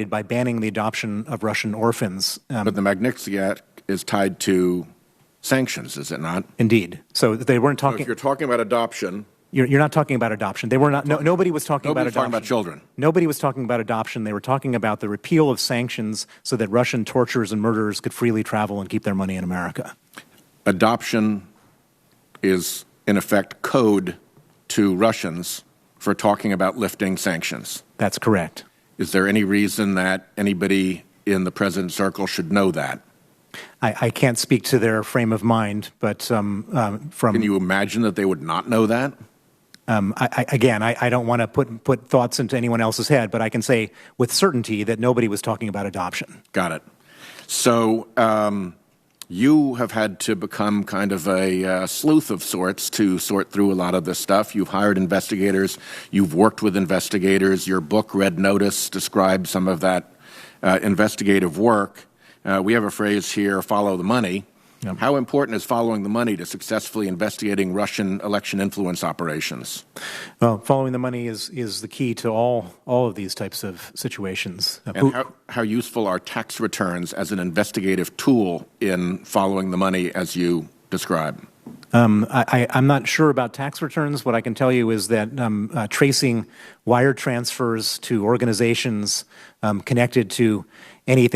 by banning the adoption of Russian orphans. But the Magnitsky Act is tied to sanctions, is it not? Indeed. So they weren't talking. So if you're talking about adoption, you're not talking about adoption. They were not. Nobody was talking about adoption. Talking about children. Nobody was talking about adoption. They were talking about the repeal of sanctions so that Russian torturers and murderers could freely travel and keep their money in America. Adoption is, in effect, code to Russians for talking about lifting sanctions. That's correct. Is there any reason that anybody in the president's circle should know that? I can't speak to their frame of mind, but Can you imagine that they would not know that? I don't want to put thoughts into anyone else's head, but I can say with certainty that nobody was talking about adoption. Got it. So you have had to become kind of a sleuth of sorts to sort through a lot of this stuff. You've hired investigators. You've worked with investigators. Your book, Red Notice, describes some of that investigative work. We have a phrase here, follow the money. Yep. How important is following the money to successfully investigating Russian election influence operations? Well, following the money is the key to all of these types of situations. And how useful are tax returns as an investigative tool in following the money as you describe? I'm not sure about tax returns. What I can tell you is that tracing wire transfers to organizations connected to any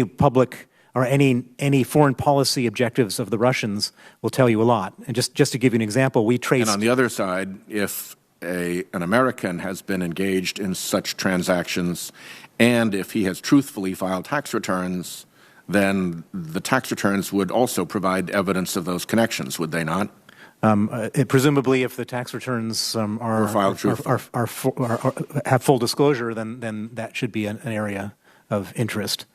public or any foreign policy objectives of the Russians will tell you a lot. And just to give you an example, we traced... And on the other side, if an American has been engaged in such transactions, and if he has truthfully filed tax returns, then the tax returns would also provide evidence of those connections, would they not? Presumably, if the tax returns have full disclosure, then that should be an area of interest.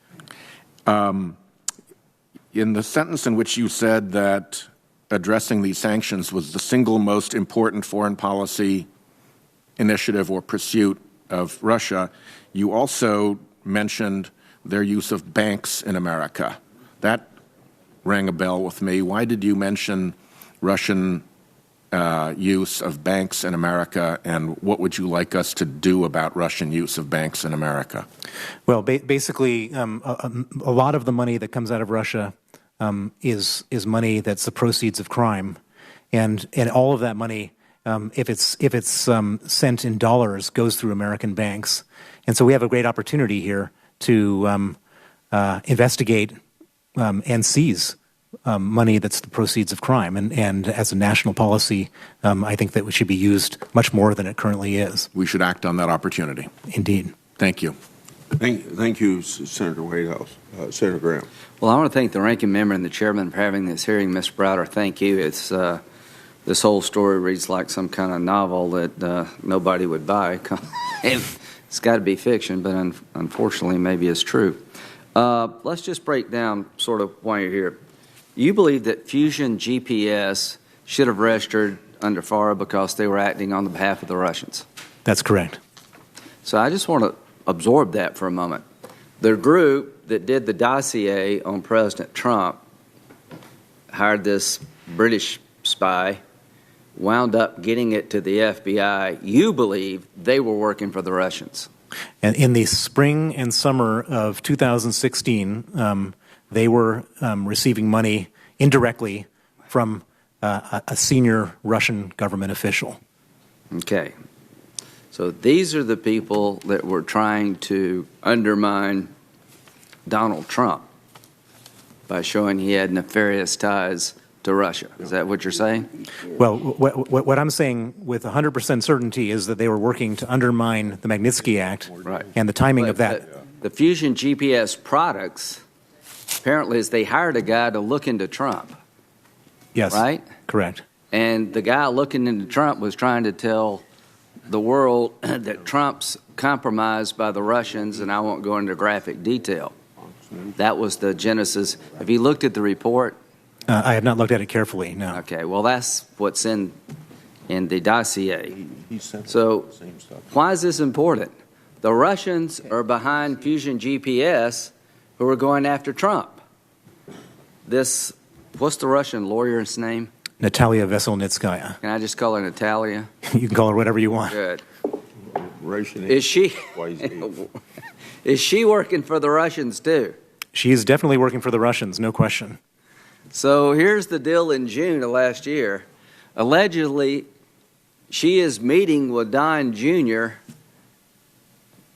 In the sentence in which you said that addressing these sanctions was the single most important foreign policy initiative or pursuit of Russia, you also mentioned their use of banks in America. That rang a bell with me. Why did you mention Russian use of banks in America, and what would you like us to do about Russian use of banks in America? Well, basically, a lot of the money that comes out of Russia is money that's the proceeds of crime, and all of that money, if it's sent in dollars, goes through American banks, and so we have a great opportunity here to investigate and seize money that's the proceeds of crime, and as a national policy, I think that it should be used much more than it currently is. We should act on that opportunity. Indeed. Thank you. Thank you, Senator Whitehouse. Senator Graham. Well, I want to thank the ranking member and the chairman for having this hearing. Mr. Browder, thank you. It's this whole story reads like some kind of novel that nobody would buy. It's got to be fiction, but unfortunately, maybe it's true. Let's just break down sort of why you're here. You believe that Fusion GPS should have registered under FARA because they were acting on the behalf of the Russians? That's correct. So I just want to absorb that for a moment. The group that did the dossier on President Trump hired this British spy, wound up getting it to the FBI. You believe they were working for the Russians? And in the spring and summer of 2016, they were receiving money indirectly from a senior Russian government official. Okay. So these are the people that were trying to undermine Donald Trump by showing he had nefarious ties to Russia. Is that what you're saying? Well, what I'm saying with 100% certainty is that they were working to undermine the Magnitsky Act, right, and the timing of that. The Fusion GPS products, apparently, is they hired a guy to look into Trump. Yes. Right? Correct. And the guy looking into Trump was trying to tell the world that Trump's compromised by the Russians, and I won't go into graphic detail. That was the genesis. Have you looked at the report? I have not looked at it carefully, no. Okay, well, that's what's in the dossier. So why is this important? The Russians are behind Fusion GPS, who are going after Trump. What's the Russian lawyer's name? Natalia Veselnitskaya. Can I just call her Natalia? You can call her whatever you want. Good. Russian Is she? Is she working for the Russians too? She is definitely working for the Russians, no question. So here's the deal in June of last year. Allegedly, she is meeting with Don Jr.,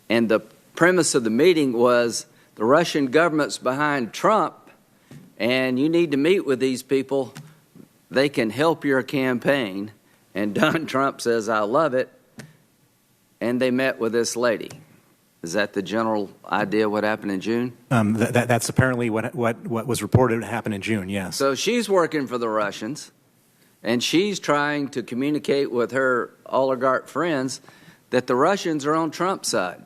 and the premise of the meeting was the Russian government's behind Trump, and you need to meet with these people. They can help your campaign. And Don Trump says, I love it. And they met with this lady. Is that the general idea of what happened in June? That's apparently what was reported happened in June, yes. So she's working for the Russians, and she's trying to communicate with her oligarch friends that the Russians are on Trump's side.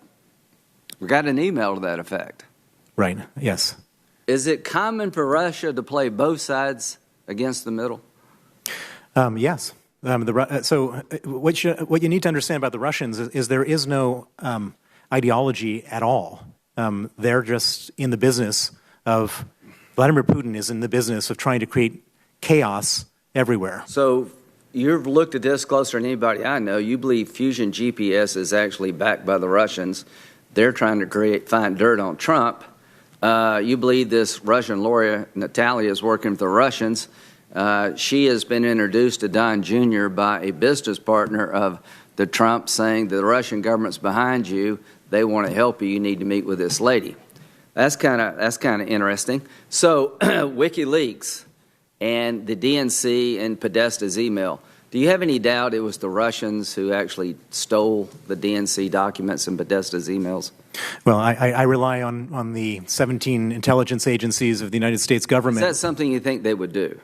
We got an email to that effect. Right, yes. Is it common for Russia to play both sides against the middle? Yes. So what you need to understand about the Russians is there is no ideology at all. They're just in the business of, Vladimir Putin is in the business of trying to create chaos everywhere. So you've looked at this closer than anybody I know. You believe Fusion GPS is actually backed by the Russians. They're trying to find dirt on Trump. You believe this Russian lawyer, Natalia, is working for the Russians. She has been introduced to Don Jr. by a business partner of the Trump, saying the Russian government's behind you. They want to help you. You need to meet with this lady. That's kind of interesting. So WikiLeaks and the DNC and Podesta's email. Do you have any doubt it was the Russians who actually stole the DNC documents and Podesta's emails? Well, I rely on the 17 intelligence agencies of the United States government. Is that something you think they would do?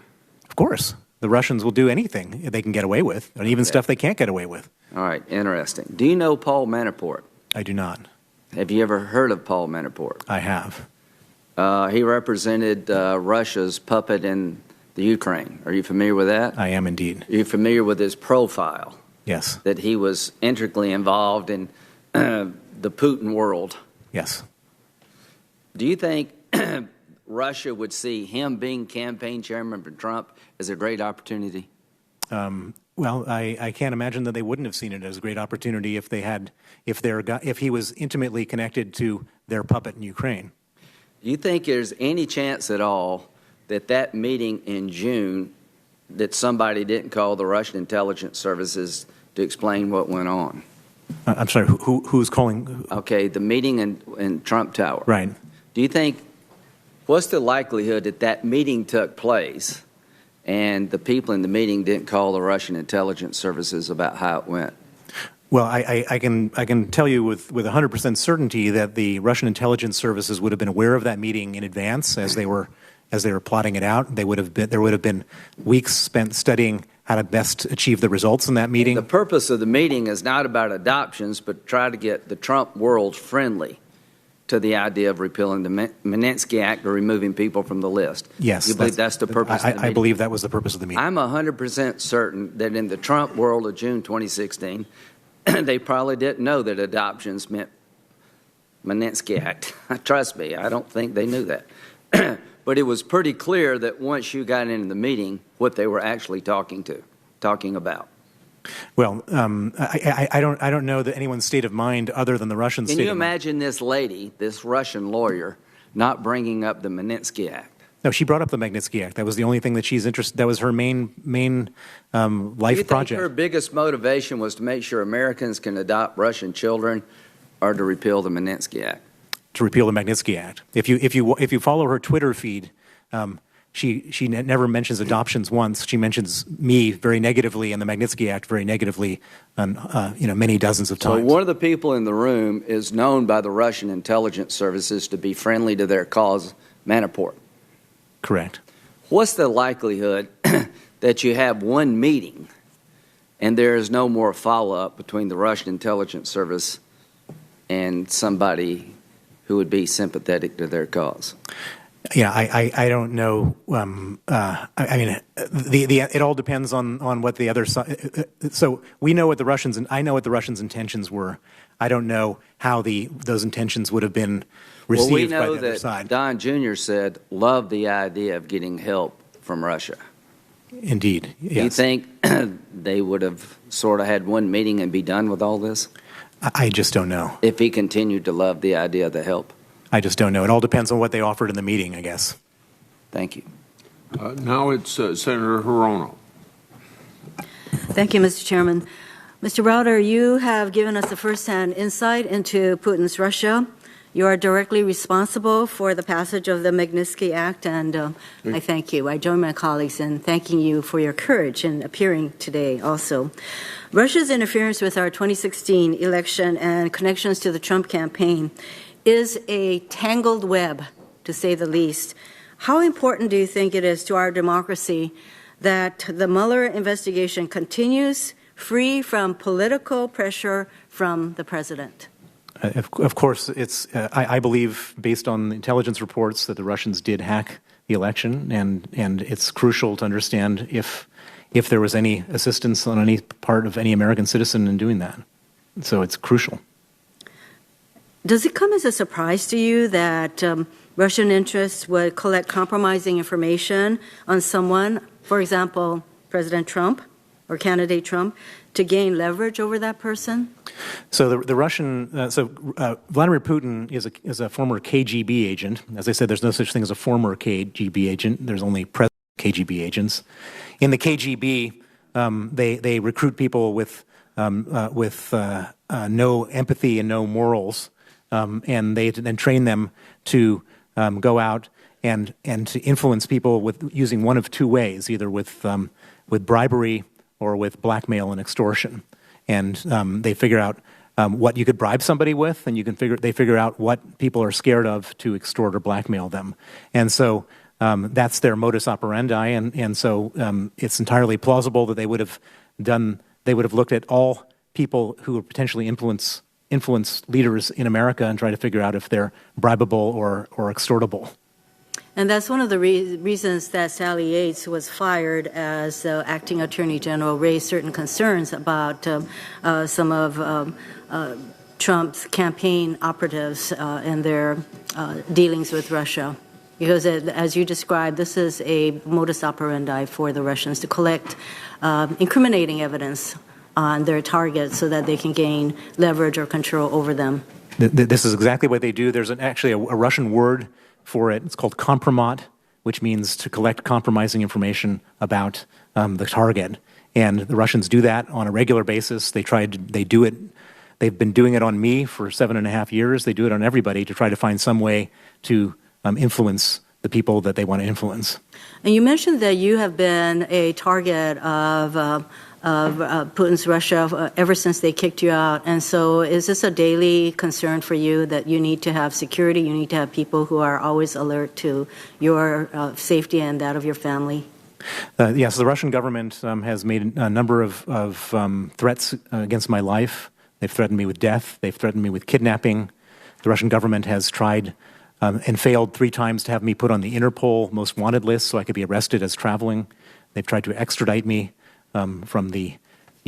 Of course. The Russians will do anything they can get away with, and even stuff they can't get away with. All right, interesting. Do you know Paul Manafort? I do not. Have you ever heard of Paul Manafort? I have. He represented Russia's puppet in the Ukraine. Are you familiar with that? I am indeed. Are you familiar with his profile? Yes. That he was intricately involved in the Putin world. Yes. Do you think Russia would see him being campaign chairman for Trump as a great opportunity? Well, I can't imagine that they wouldn't have seen it as a great opportunity if he was intimately connected to their puppet in Ukraine. Do you think there's any chance at all that meeting in June that somebody didn't call the Russian intelligence services to explain what went on? I'm sorry, who's calling? Okay, the meeting in Trump Tower. Right. Do you think, what's the likelihood that meeting took place and the people in the meeting didn't call the Russian intelligence services about how it went? Well, I can tell you with 100% certainty that the Russian intelligence services would have been aware of that meeting in advance as they were plotting it out. There would have been weeks spent studying how to best achieve the results in that meeting. The purpose of the meeting is not about adoptions, but try to get the Trump world friendly to the idea of repealing the Magnitsky Act or removing people from the list. Yes. You believe that's the purpose of the meeting? I believe that was the purpose of the meeting. I'm 100% certain that in the Trump world of June 2016, they probably didn't know that adoptions meant Magnitsky Act. Trust me, I don't think they knew that. But it was pretty clear that once you got into the meeting, what they were actually talking about. Well, I don't know that anyone's state of mind other than the Russian state of mind. Can you imagine this lady, this Russian lawyer, not bringing up the Magnitsky Act? No, she brought up the Magnitsky Act. That was the only thing that she's interested. That was her main life project. Do you think her biggest motivation was to make sure Americans can adopt Russian children, or to repeal the Magnitsky Act? To repeal the Magnitsky Act. If you follow her Twitter feed, she never mentions adoptions once. She mentions me very negatively and the Magnitsky Act very negatively, on many dozens of times. So one of the people in the room is known by the Russian intelligence services to be friendly to their cause, Manafort. Correct. What's the likelihood that you have one meeting and there is no more follow-up between the Russian intelligence service and somebody who would be sympathetic to their cause? Yeah, I don't know. I mean, it all depends on what the other side. So we know what the Russians, and I know what the Russians' intentions were. I don't know how those intentions would have been received by the other side. Don Jr. said, "Love the idea of getting help from Russia." Indeed, yes. Do you think they would have sort of had one meeting and be done with all this? I just don't know. If he continued to love the idea of the help? I just don't know. It all depends on what they offered in the meeting, I guess. Thank you. Now it's Senator Hirono. Thank you, Mr. Chairman. Mr. Browder, you have given us a first-hand insight into Putin's Russia. You are directly responsible for the passage of the Magnitsky Act, and I thank you. I join my colleagues in thanking you for your courage in appearing today also. Russia's interference with our 2016 election and connections to the Trump campaign is a tangled web, to say the least. How important do you think it is to our democracy that the Mueller investigation continues free from political pressure from the president? Of course, I believe, based on intelligence reports, that the Russians did hack the election, and it's crucial to understand if there was any assistance on any part of any American citizen in doing that. So it's crucial. Does it come as a surprise to you that Russian interests would collect compromising information on someone, for example, President Trump or candidate Trump, to gain leverage over that person? So the Russian, Vladimir Putin is a former KGB agent. As I said, there's no such thing as a former KGB agent. There's only present KGB agents. In the KGB, they recruit people with no empathy and no morals, and they then train them to go out and to influence people with using one of two ways, either with bribery or with blackmail and extortion. And they figure out what you could bribe somebody with, and they figure out what people are scared of to extort or blackmail them. And so that's their modus operandi, and so it's entirely plausible that they would have looked at all people who would potentially influence leaders in America and try to figure out if they're bribable or extortable. And that's one of the reasons that Sally Yates was fired as acting attorney general, raised certain concerns about some of Trump's campaign operatives and their dealings with Russia. Because as you described, this is a modus operandi for the Russians to collect incriminating evidence on their targets so that they can gain leverage or control over them. This is exactly what they do. There's actually a Russian word for it. It's called kompromat, which means to collect compromising information about the target. And the Russians do that on a regular basis. They do it. They've been doing it on me for 7.5 years. They do it on everybody to try to find some way to influence the people that they want to influence. And you mentioned that you have been a target of Putin's Russia ever since they kicked you out. And so is this a daily concern for you that you need to have security, you need to have people who are always alert to your safety and that of your family? Yes, the Russian government has made a number of threats against my life. They've threatened me with death. They've threatened me with kidnapping. The Russian government has tried and failed 3 times to have me put on the Interpol most wanted list so I could be arrested as traveling. They've tried to extradite me from the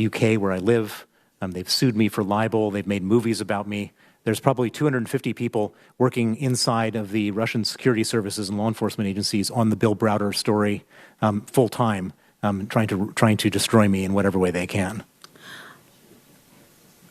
UK where I live. They've sued me for libel. They've made movies about me. There's probably 250 people working inside of the Russian security services and law enforcement agencies on the Bill Browder story full time, trying to destroy me in whatever way they can.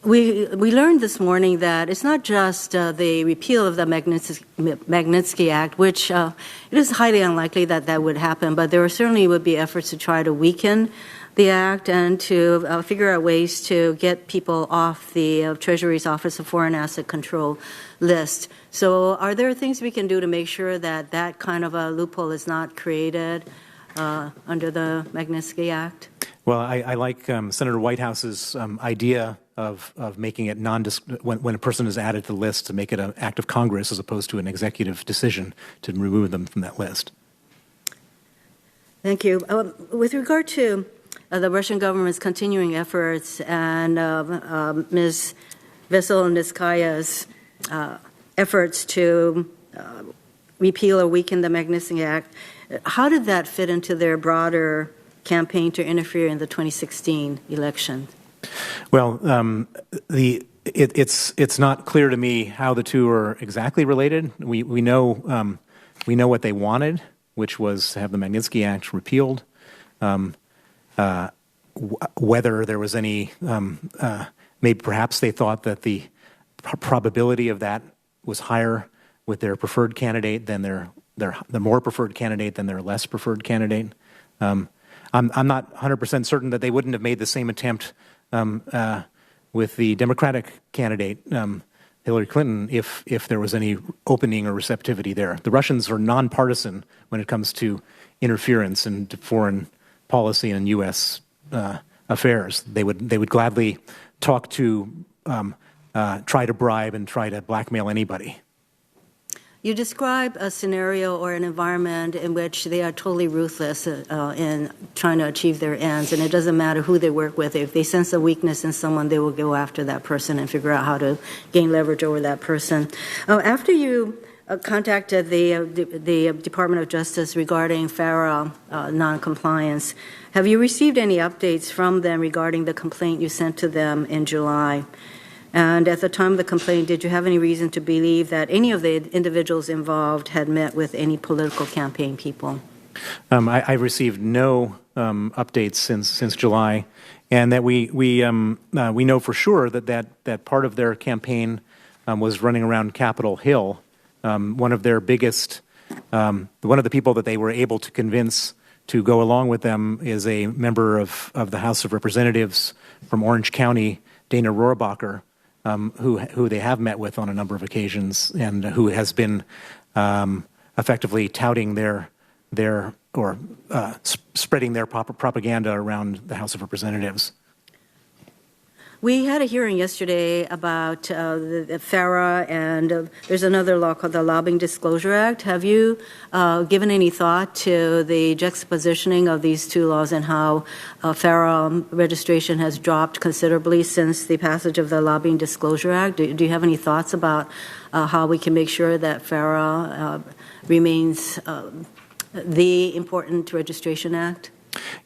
We learned this morning that it's not just the repeal of the Magnitsky Act, which it is highly unlikely that would happen, but there certainly would be efforts to try to weaken the act and to figure out ways to get people off the Treasury's Office of Foreign Asset Control list. So are there things we can do to make sure that that kind of a loophole is not created under the Magnitsky Act? Well, I like Senator Whitehouse's idea of making it when a person is added to the list, to make it an act of Congress as opposed to an executive decision to remove them from that list. Thank you. With regard to the Russian government's continuing efforts and Ms. Veselnitskaya's efforts to repeal or weaken the Magnitsky Act, how did that fit into their broader campaign to interfere in the 2016 election? Well, it's not clear to me how the two are exactly related. We know what they wanted, which was to have the Magnitsky Act repealed. Whether there was any Maybe perhaps they thought that the probability of that was higher with their preferred candidate than the more preferred candidate than their less preferred candidate. I'm not 100% certain that they wouldn't have made the same attempt with the Democratic candidate, Hillary Clinton, if there was any opening or receptivity there. The Russians are nonpartisan when it comes to interference into foreign policy and U.S. Affairs. They would gladly talk to, try to bribe and try to blackmail anybody. You describe a scenario or an environment in which they are totally ruthless in trying to achieve their ends, and it doesn't matter who they work with. If they sense a weakness in someone, they will go after that person and figure out how to gain leverage over that person. After you contacted the Department of Justice regarding FARA noncompliance, have you received any updates from them regarding the complaint you sent to them in July? And at the time of the complaint, did you have any reason to believe that any of the individuals involved had met with any political campaign people? I received no updates since July, and that we know for sure that part of their campaign was running around Capitol Hill. One of their biggest, one of the people that they were able to convince to go along with them is a member of the House of Representatives from Orange County, Dana Rohrabacher, who they have met with on a number of occasions, and who has been effectively touting spreading their propaganda around the House of Representatives. We had a hearing yesterday about the FARA, and there's another law called the Lobbying Disclosure Act. Have you given any thought to the juxtapositioning of these two laws and how FARA registration has dropped considerably since the passage of the Lobbying Disclosure Act? Do you have any thoughts about how we can make sure that FARA remains the important registration act?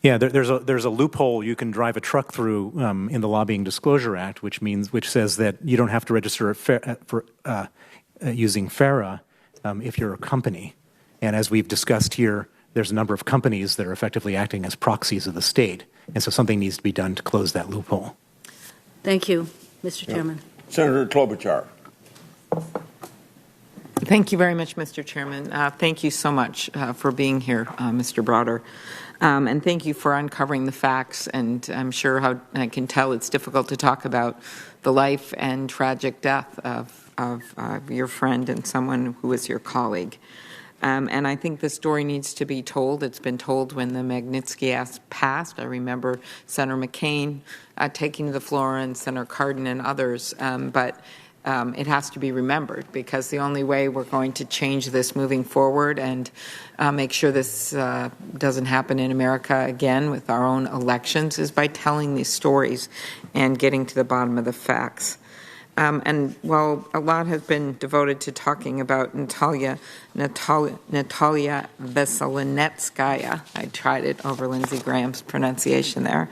Yeah, there's a loophole you can drive a truck through in the Lobbying Disclosure Act, which says that you don't have to register for using FARA if you're a company. And as we've discussed here, there's a number of companies that are effectively acting as proxies of the state, and so something needs to be done to close that loophole. Thank you, Mr. Chairman. Senator Klobuchar. Thank you very much, Mr. Chairman. Thank you so much for being here, Mr. Browder. And thank you for uncovering the facts. And I'm sure how I can tell it's difficult to talk about the life and tragic death of your friend and someone who was your colleague. And I think the story needs to be told. It's been told when the Magnitsky Act passed. I remember Senator McCain taking the floor and Senator Cardin and others. But it has to be remembered, because the only way we're going to change this moving forward and make sure this doesn't happen in America again with our own elections is by telling these stories and getting to the bottom of the facts. And while a lot has been devoted to talking about Natalia Veselnitskaya, I tried it over Lindsey Graham's pronunciation there.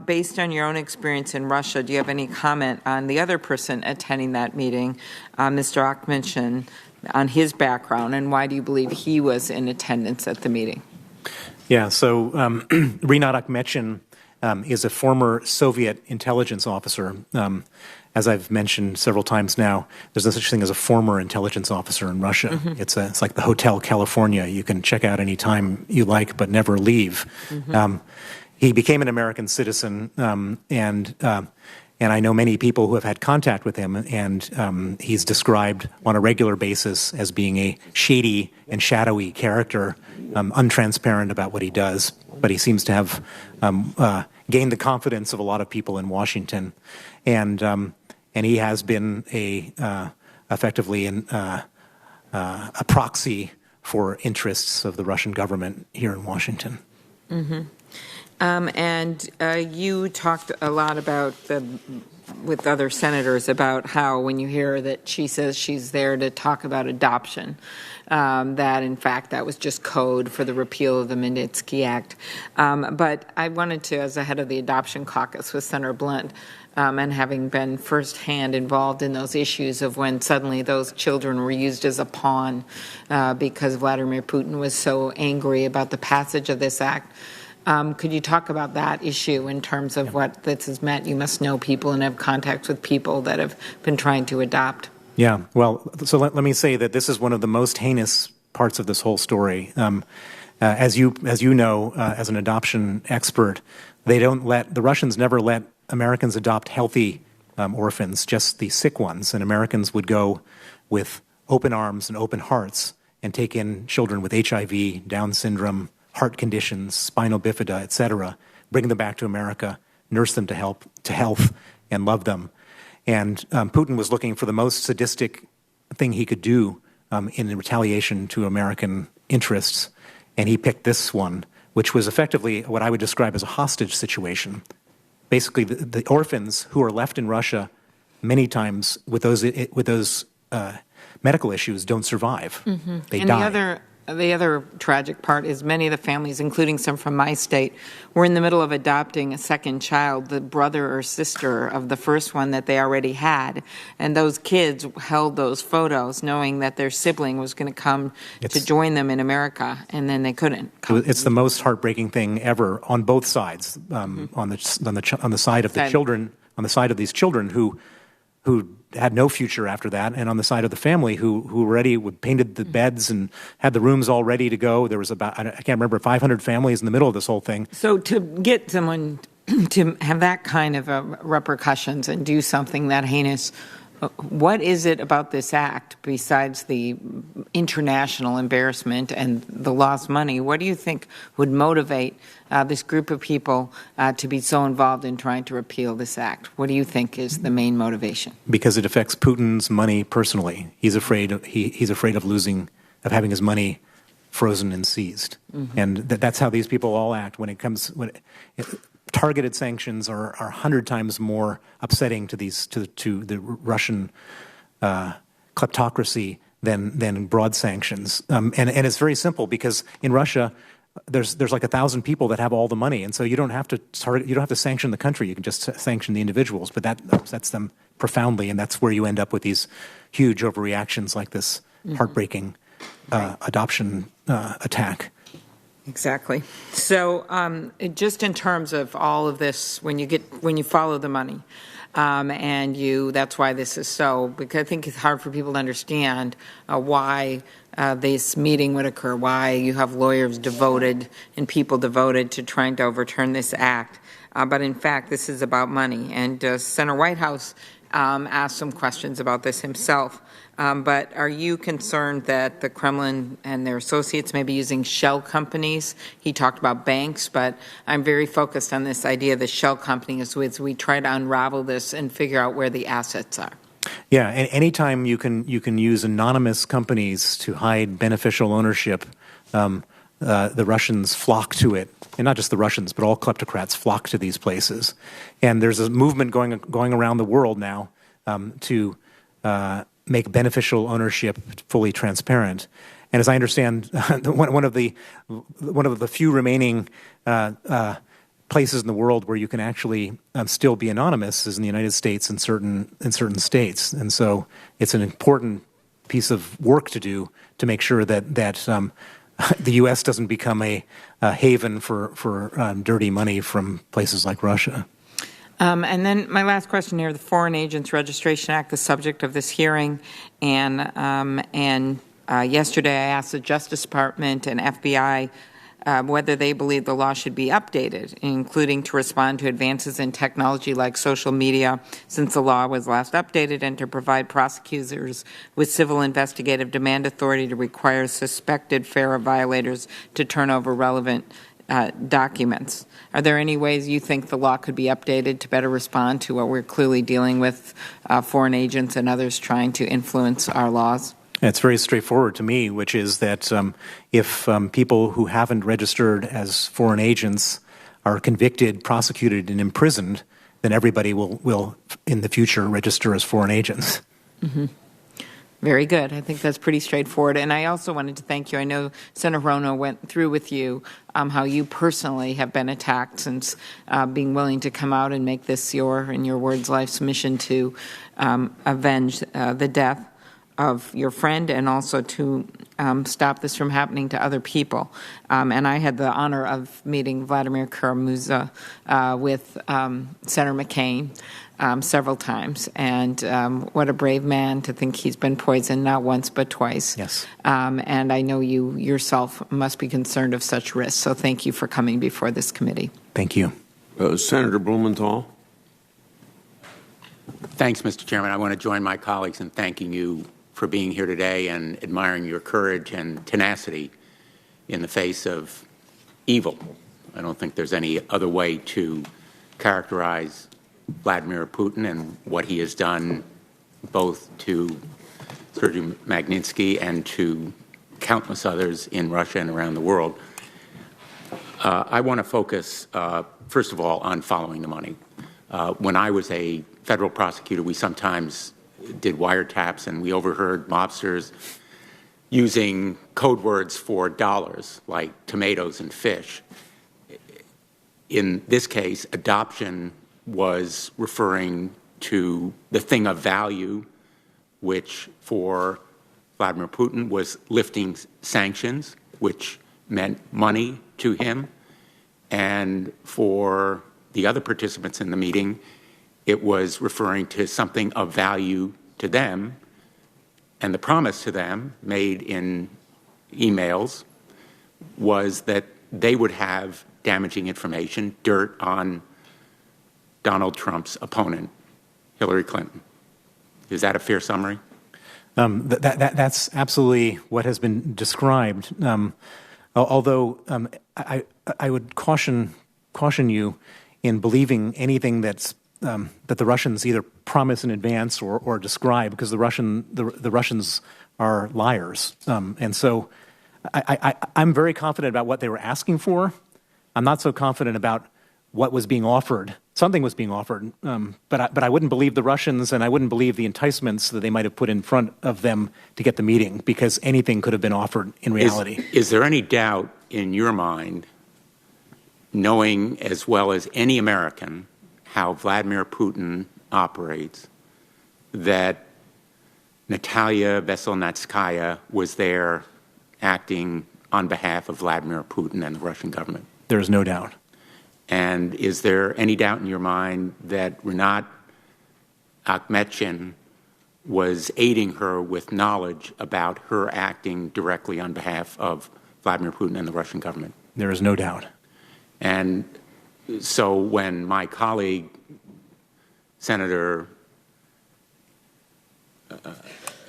Based on your own experience in Russia, do you have any comment on the other person attending that meeting, Mr. Akhmetshin, on his background, and why do you believe he was in attendance at the meeting? Yeah, so Rinat Akhmetshin is a former Soviet intelligence officer. As I've mentioned several times now, there's no such thing as a former intelligence officer in Russia. Mm-hmm. It's like the Hotel California. You can check out any time you like, but never leave. Mm-hmm. He became an American citizen, and I know many people who have had contact with him, and he's described on a regular basis as being a shady and shadowy character, untransparent about what he does, but he seems to have gained the confidence of a lot of people in Washington. And he has been effectively a proxy for interests of the Russian government here in Washington. Mm-hmm. And you talked a lot about with other senators about how when you hear that she says she's there to talk about adoption, that in fact that was just code for the repeal of the Magnitsky Act. But I wanted to, as the head of the adoption caucus with Senator Blunt, and having been firsthand involved in those issues of when suddenly those children were used as a pawn because Vladimir Putin was so angry about the passage of this act, Could you talk about that issue in terms of what this has meant? You must know people and have contacts with people that have been trying to adopt. Yeah, well, so let me say that this is one of the most heinous parts of this whole story. As you know, as an adoption expert, the Russians never let Americans adopt healthy orphans, just the sick ones. And Americans would go with open arms and open hearts and take in children with HIV, Down syndrome, heart conditions, spinal bifida, etc., bring them back to America, nurse them to health, and love them. And Putin was looking for the most sadistic thing he could do in retaliation to American interests, and he picked this one, which was effectively what I would describe as a hostage situation. Basically, the orphans who are left in Russia, many times with those medical issues, don't survive. Mm-hmm. They die. The other tragic part is many of the families, including some from my state, were in the middle of adopting a second child, the brother or sister of the first one that they already had. And those kids held those photos knowing that their sibling was going to come to join them in America, and then they couldn't come. It's the most heartbreaking thing ever on both sides, on the side of the children, on the side of these children who had no future after that, and on the side of the family who already painted the beds and had the rooms all ready to go. There was about, I can't remember, 500 families in the middle of this whole thing. So to get someone to have that kind of repercussions and do something that heinous, what is it about this act, besides the international embarrassment and the lost money? What do you think would motivate this group of people to be so involved in trying to repeal this act? What do you think is the main motivation? Because it affects Putin's money personally. He's afraid of having his money frozen and seized, and that's how these people all act targeted sanctions are 100 times more upsetting to the Russian kleptocracy than broad sanctions. And it's very simple, because in Russia there's like 1,000 people that have all the money, and so you don't have to sanction the country. You can just sanction the individuals, but that upsets them profoundly, and that's where you end up with these huge overreactions like this heartbreaking adoption attack. Exactly. So just in terms of all of this, when you follow the money, that's why this is so, because I think it's hard for people to understand why this meeting would occur, why you have lawyers devoted and people devoted to trying to overturn this act. But in fact, this is about money. And Senator Whitehouse asked some questions about this himself. But are you concerned that the Kremlin and their associates may be using shell companies? He talked about banks, but I'm very focused on this idea of the shell companies as we try to unravel this and figure out where the assets are. Yeah, and anytime you can use anonymous companies to hide beneficial ownership, the Russians flock to it. And not just the Russians, but all kleptocrats flock to these places. And there's a movement going around the world now to make beneficial ownership fully transparent. And as I understand, one of the few remaining places in the world where you can actually still be anonymous is in the United States and certain states. And so it's an important piece of work to do to make sure that the U.S. doesn't become a haven for dirty money from places like Russia. And then my last question here, the Foreign Agents Registration Act, the subject of this hearing. And yesterday I asked the Justice Department and FBI whether they believe the law should be updated, including to respond to advances in technology like social media since the law was last updated, and to provide prosecutors with civil investigative demand authority to require suspected FARA violators to turn over relevant documents. Are there any ways you think the law could be updated to better respond to what we're clearly dealing with, foreign agents and others trying to influence our laws? It's very straightforward to me, which is that if people who haven't registered as foreign agents are convicted, prosecuted, and imprisoned, then everybody will in the future register as foreign agents. Mm-hmm. Very good. I think that's pretty straightforward. And I also wanted to thank you. I know Senator Rono went through with you how you personally have been attacked since being willing to come out and make this your, in your words, life's mission to avenge the death of your friend and also to stop this from happening to other people. And I had the honor of meeting Vladimir Karamurza with Senator McCain several times. And what a brave man to think he's been poisoned not once but twice. Yes. And I know you yourself must be concerned of such risks. So thank you for coming before this committee. Thank you. Senator Blumenthal. Thanks, Mr. Chairman. I want to join my colleagues in thanking you for being here today and admiring your courage and tenacity in the face of evil. I don't think there's any other way to characterize Vladimir Putin and what he has done both to Sergei Magnitsky and to countless others in Russia and around the world. I want to focus, first of all, on following the money. When I was a federal prosecutor, we sometimes did wiretaps, and we overheard mobsters using code words for dollars, like tomatoes and fish. In this case, adoption was referring to the thing of value, which for Vladimir Putin was lifting sanctions, which meant money to him. And for the other participants in the meeting, it was referring to something of value to them. And the promise to them, made in emails, was that they would have damaging information, dirt on Donald Trump's opponent, Hillary Clinton. Is that a fair summary? That's absolutely what has been described. Although I would caution you in believing anything that the Russians either promise in advance or describe, because the Russians are liars. And so I'm very confident about what they were asking for. I'm not so confident about what was being offered. Something was being offered, but I wouldn't believe the Russians, and I wouldn't believe the enticements that they might have put in front of them to get the meeting, because anything could have been offered in reality. Is there any doubt in your mind, knowing as well as any American how Vladimir Putin operates, that Natalia Veselnitskaya was there acting on behalf of Vladimir Putin and the Russian government? There is no doubt. And is there any doubt in your mind that Rinat Akhmetshin was aiding her with knowledge about her acting directly on behalf of Vladimir Putin and the Russian government? There is no doubt. And so when my colleague, Senator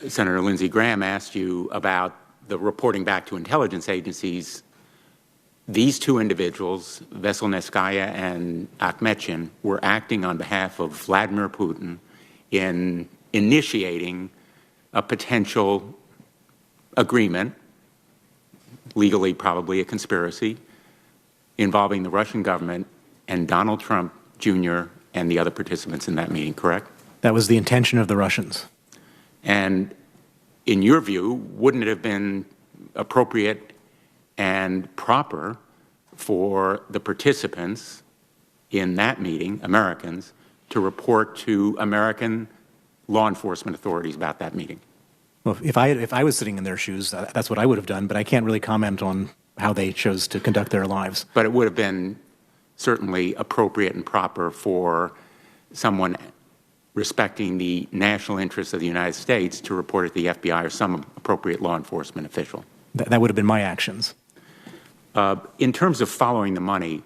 Lindsey Graham, asked you about the reporting back to intelligence agencies, these two individuals, Veselnitskaya and Akhmetshin, were acting on behalf of Vladimir Putin in initiating a potential agreement, legally probably a conspiracy, involving the Russian government and Donald Trump Jr. and the other participants in that meeting, correct? That was the intention of the Russians. And in your view, wouldn't it have been appropriate and proper for the participants in that meeting, Americans, to report to American law enforcement authorities about that meeting? Well, if I was sitting in their shoes, that's what I would have done, but I can't really comment on how they chose to conduct their lives. But it would have been certainly appropriate and proper for someone respecting the national interests of the United States to report it to the FBI or some appropriate law enforcement official. That would have been my actions. In terms of following the money,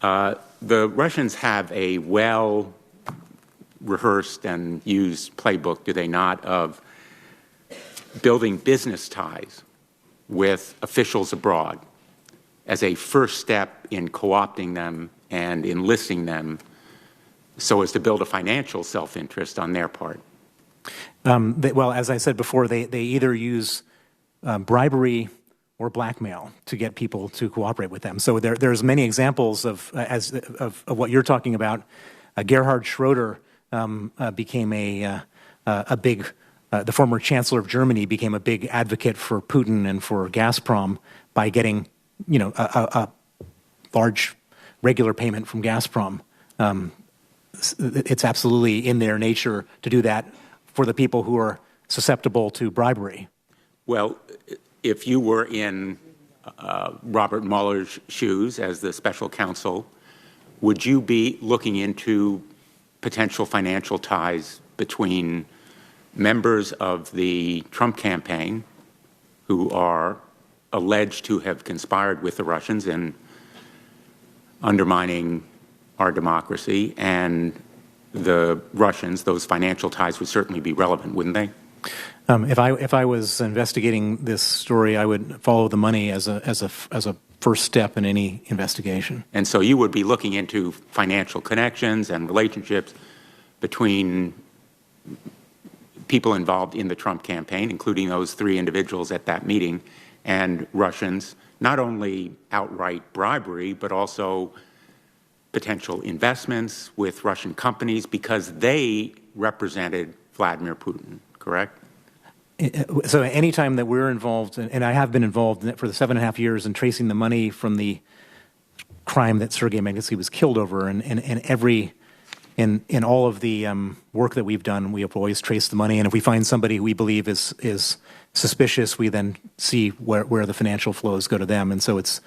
the Russians have a well-rehearsed and used playbook, do they not, of building business ties with officials abroad as a first step in co-opting them and enlisting them so as to build a financial self-interest on their part. Well, as I said before, they either use bribery or blackmail to get people to cooperate with them. So there's many examples of what you're talking about. Gerhard Schroeder became the former Chancellor of Germany became a big advocate for Putin and for Gazprom by getting, a large regular payment from Gazprom. It's absolutely in their nature to do that for the people who are susceptible to bribery. Well, if you were in Robert Mueller's shoes as the special counsel, would you be looking into potential financial ties between members of the Trump campaign who are alleged to have conspired with the Russians in undermining our democracy and the Russians? Those financial ties would certainly be relevant, wouldn't they? If I was investigating this story, I would follow the money as a first step in any investigation. And so you would be looking into financial connections and relationships between people involved in the Trump campaign, including those 3 individuals at that meeting, and Russians, not only outright bribery, but also potential investments with Russian companies because they represented Vladimir Putin, correct? So anytime that we're involved, and I have been involved in it for the 7.5 years in tracing the money from the crime that Sergei Magnitsky was killed over, and in all of the work that we've done, we have always traced the money. And if we find somebody we believe is suspicious, we then see where the financial flows go to them. And so it's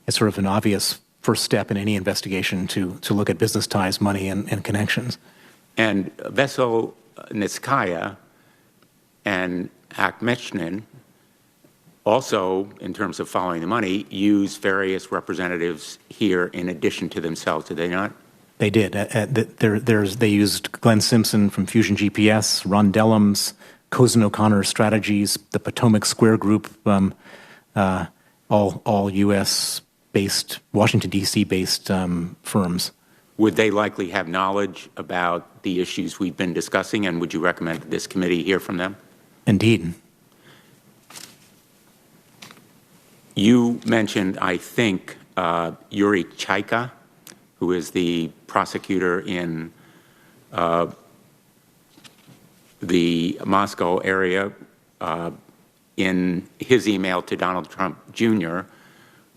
sort of an obvious first step in any investigation to look at business ties, money, and connections. And Veselnitskaya and Akhmetshin also, in terms of following the money, use various representatives here in addition to themselves, do they not? They did. They used Glenn Simpson from Fusion GPS, Ron Dellums, Cozen O'Connor Strategies, the Potomac Square Group, all U.S.-based, Washington, D.C.-based firms. Would they likely have knowledge about the issues we've been discussing, and would you recommend that this committee hear from them? Indeed. You mentioned, I think, Yuri Chaika, who is the prosecutor in the Moscow area. In his email to Donald Trump Jr.,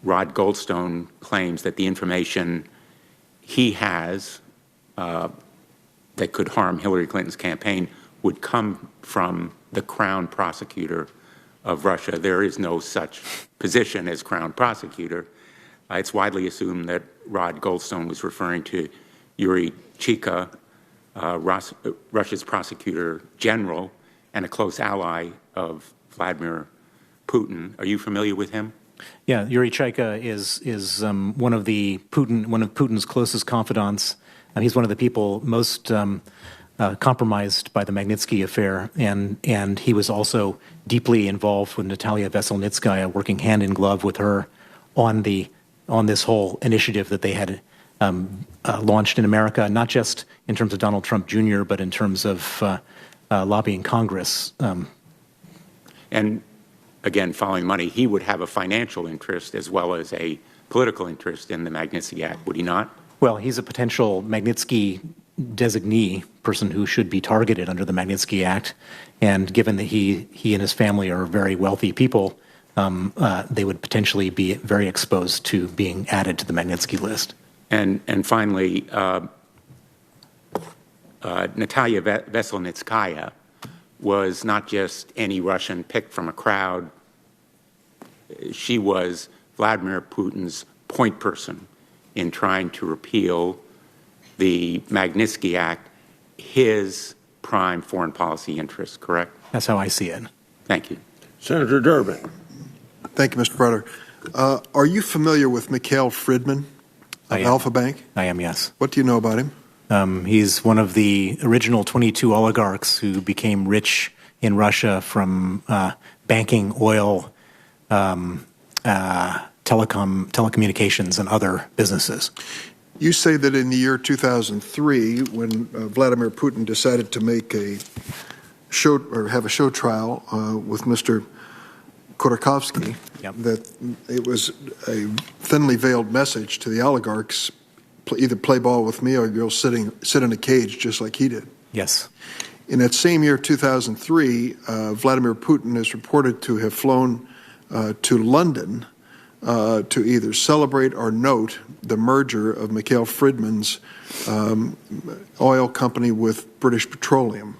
Rod Goldstone claims that the information he has that could harm Hillary Clinton's campaign would come from the Crown Prosecutor of Russia. There is no such position as Crown Prosecutor. It's widely assumed that Rod Goldstone was referring to Yuri Chaika, Russia's Prosecutor General and a close ally of Vladimir Putin. Are you familiar with him? Yeah, Yuri Chaika is one of Putin's closest confidants. He's one of the people most compromised by the Magnitsky affair, and he was also deeply involved with Natalia Veselnitskaya, working hand in glove with her on this whole initiative that they had launched in America, not just in terms of Donald Trump Jr., but in terms of lobbying Congress. And again, following money, he would have a financial interest as well as a political interest in the Magnitsky Act, would he not? Well, he's a potential Magnitsky designee, person who should be targeted under the Magnitsky Act. And given that he and his family are very wealthy people, they would potentially be very exposed to being added to the Magnitsky list. And finally, Natalia Veselnitskaya was not just any Russian picked from a crowd. She was Vladimir Putin's point person in trying to repeal the Magnitsky Act, his prime foreign policy interest, correct? That's how I see it. Thank you. Senator Durbin. Thank you, Mr. Browder. Are you familiar with Mikhail Fridman of Alpha Bank? I am, yes. What do you know about him? He's one of the original 22 oligarchs who became rich in Russia from banking, oil, telecommunications, and other businesses. You say that in the year 2003, when Vladimir Putin decided to make have a show trial with Mr. Khodorkovsky, Yep. that it was a thinly veiled message to the oligarchs: either play ball with me or you'll sit in a cage just like he did. Yes. In that same year, 2003, Vladimir Putin is reported to have flown to London to either celebrate or note the merger of Mikhail Fridman's oil company with British Petroleum.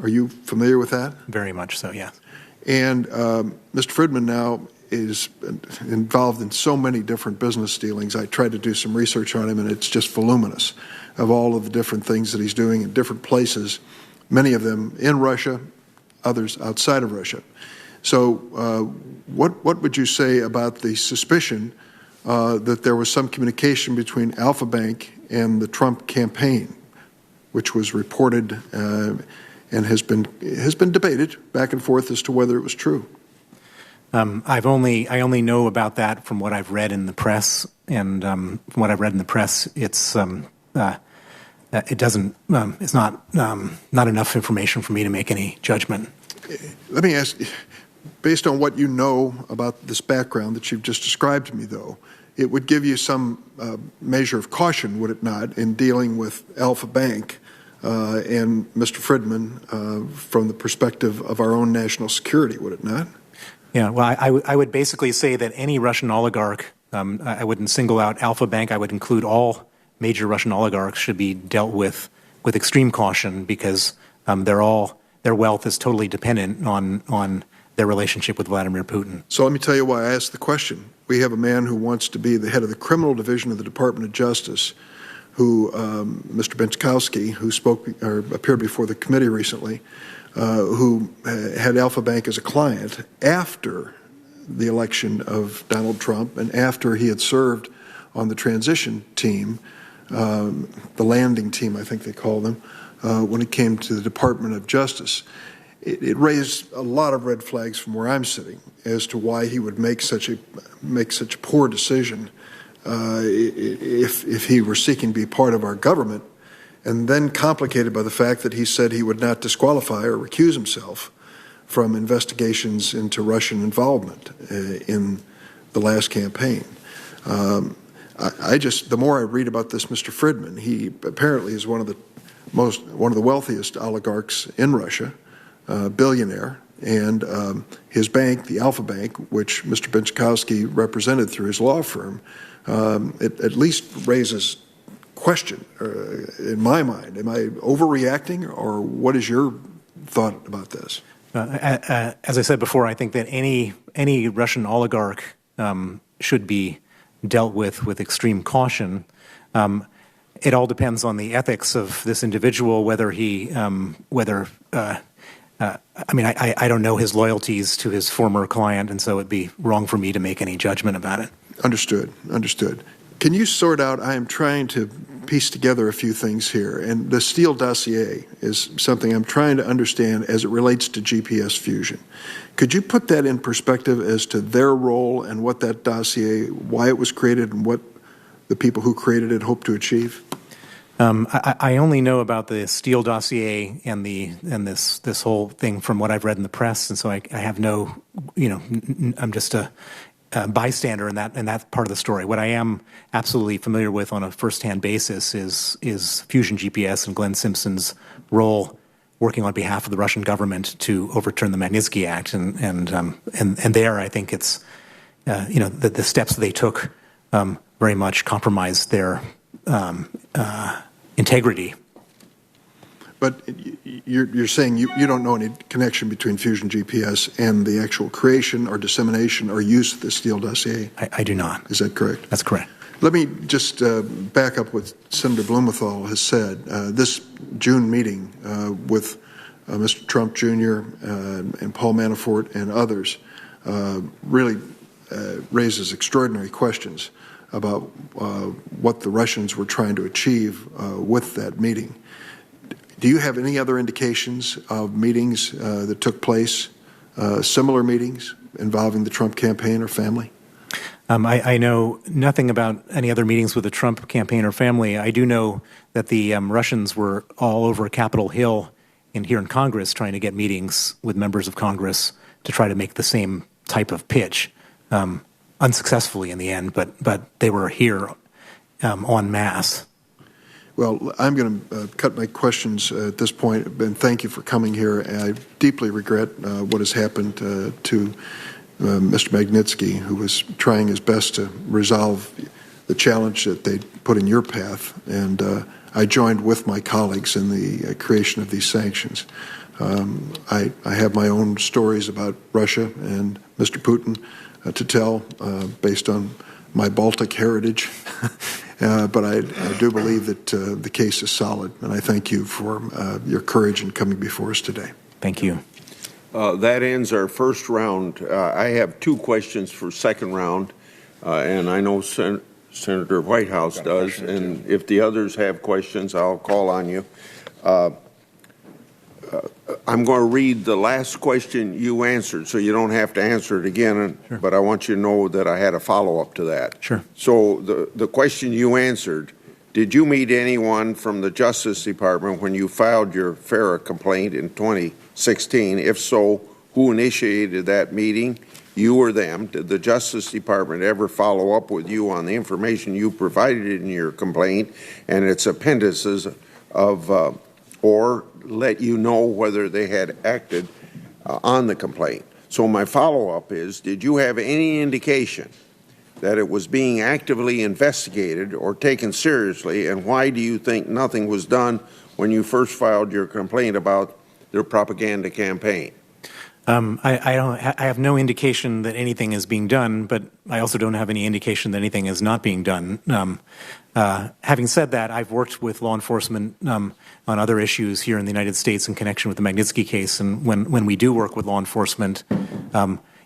Are you familiar with that? Very much so, yes. And Mr. Friedman now is involved in so many different business dealings. I tried to do some research on him, and it's just voluminous of all of the different things that he's doing in different places, many of them in Russia, others outside of Russia. So what would you say about the suspicion that there was some communication between Alpha Bank and the Trump campaign, which was reported and has been debated back and forth as to whether it was true? I only know about that from what I've read in the press, and from what I've read in the press, it's not enough information for me to make any judgment. Let me ask, based on what you know about this background that you've just described to me, though, it would give you some measure of caution, would it not, in dealing with Alpha Bank and Mr. Friedman from the perspective of our own national security, would it not? Yeah, well, I would basically say that any Russian oligarch, I wouldn't single out Alpha Bank, I would include all major Russian oligarchs should be dealt with extreme caution, because their wealth is totally dependent on their relationship with Vladimir Putin. So let me tell you why I asked the question. We have a man who wants to be the head of the criminal division of the Department of Justice, who Mr. Benchkowski, who appeared before the committee recently, who had Alpha Bank as a client after the election of Donald Trump and after he had served on the transition team, the landing team, I think they call them, when it came to the Department of Justice. It raised a lot of red flags from where I'm sitting as to why he would make such a poor decision if he were seeking to be part of our government, and then complicated by the fact that he said he would not disqualify or recuse himself from investigations into Russian involvement in the last campaign. The more I read about this Mr. Friedman, he apparently is one of the wealthiest oligarchs in Russia, billionaire, and his bank, the Alpha Bank, which Mr. Benchkowski represented through his law firm, it at least raises question in my mind. Am I overreacting, or what is your thought about this? As I said before, I think that any Russian oligarch should be dealt with extreme caution. It all depends on the ethics of this individual, whether he, I don't know his loyalties to his former client, and so it'd be wrong for me to make any judgment about it. Understood. Can you sort out, I am trying to piece together a few things here, and the Steele dossier is something I'm trying to understand as it relates to GPS fusion. Could you put that in perspective as to their role and what that dossier, why it was created, and what the people who created it hope to achieve? I only know about the Steele dossier and this whole thing from what I've read in the press, and so I have no, I'm just a bystander in that part of the story. What I am absolutely familiar with on a first-hand basis is Fusion GPS and Glenn Simpson's role working on behalf of the Russian government to overturn the Magnitsky Act, and there I think it's the steps they took very much compromised their integrity. But you're saying you don't know any connection between Fusion GPS and the actual creation or dissemination or use of the Steele dossier? I do not. Is that correct? That's correct. Let me just back up what Senator Blumenthal has said. This June meeting with Mr. Trump Jr. And Paul Manafort and others really raises extraordinary questions about what the Russians were trying to achieve with that meeting. Do you have any other indications of meetings that took place, similar meetings involving the Trump campaign or family? I know nothing about any other meetings with the Trump campaign or family. I do know that the Russians were all over Capitol Hill here in Congress trying to get meetings with members of Congress to try to make the same type of pitch, unsuccessfully in the end, but they were here en masse. Well, I'm going to cut my questions at this point, and thank you for coming here. I deeply regret what has happened to Mr. Magnitsky, who was trying his best to resolve the challenge that they put in your path, and I joined with my colleagues in the creation of these sanctions. I have my own stories about Russia and Mr. Putin to tell based on my Baltic heritage. But I do believe that the case is solid, and I thank you for your courage in coming before us today. Thank you. That ends our first round. I have two questions for second round, and I know Senator Whitehouse does, and if the others have questions, I'll call on you. I'm going to read the last question you answered, so you don't have to answer it again, Sure. but I want you to know that I had a follow-up to that. Sure. So the question you answered, did you meet anyone from the Justice Department when you filed your FARA complaint in 2016? If so, who initiated that meeting? You or them? Did the Justice Department ever follow up with you on the information you provided in your complaint and its appendices of or let you know whether they had acted on the complaint? So my follow-up is, did you have any indication that it was being actively investigated or taken seriously, and why do you think nothing was done when you first filed your complaint about their propaganda campaign? I have no indication that anything is being done, but I also don't have any indication that anything is not being done. Having said that, I've worked with law enforcement on other issues here in the United States in connection with the Magnitsky case, and when we do work with law enforcement,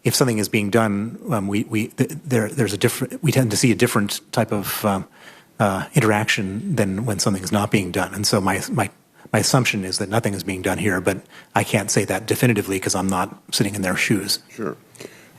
if something is being done, we tend to see a different type of interaction than when something is not being done. And so my assumption is that nothing is being done here, but I can't say that definitively because I'm not sitting in their shoes. Sure.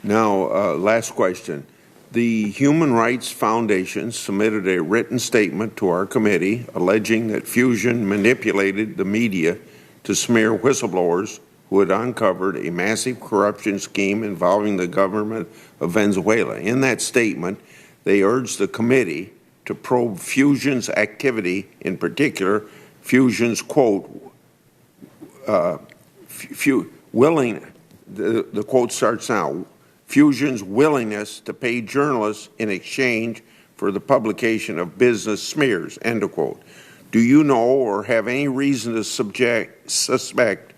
Now, last question. The Human Rights Foundation submitted a written statement to our committee alleging that Fusion manipulated the media to smear whistleblowers who had uncovered a massive corruption scheme involving the government of Venezuela. In that statement, they urged the committee to probe Fusion's activity, in particular, Fusion's, quote, the quote starts now, Fusion's willingness to pay journalists in exchange for the publication of business smears, end of quote. Do you know or have any reason to suspect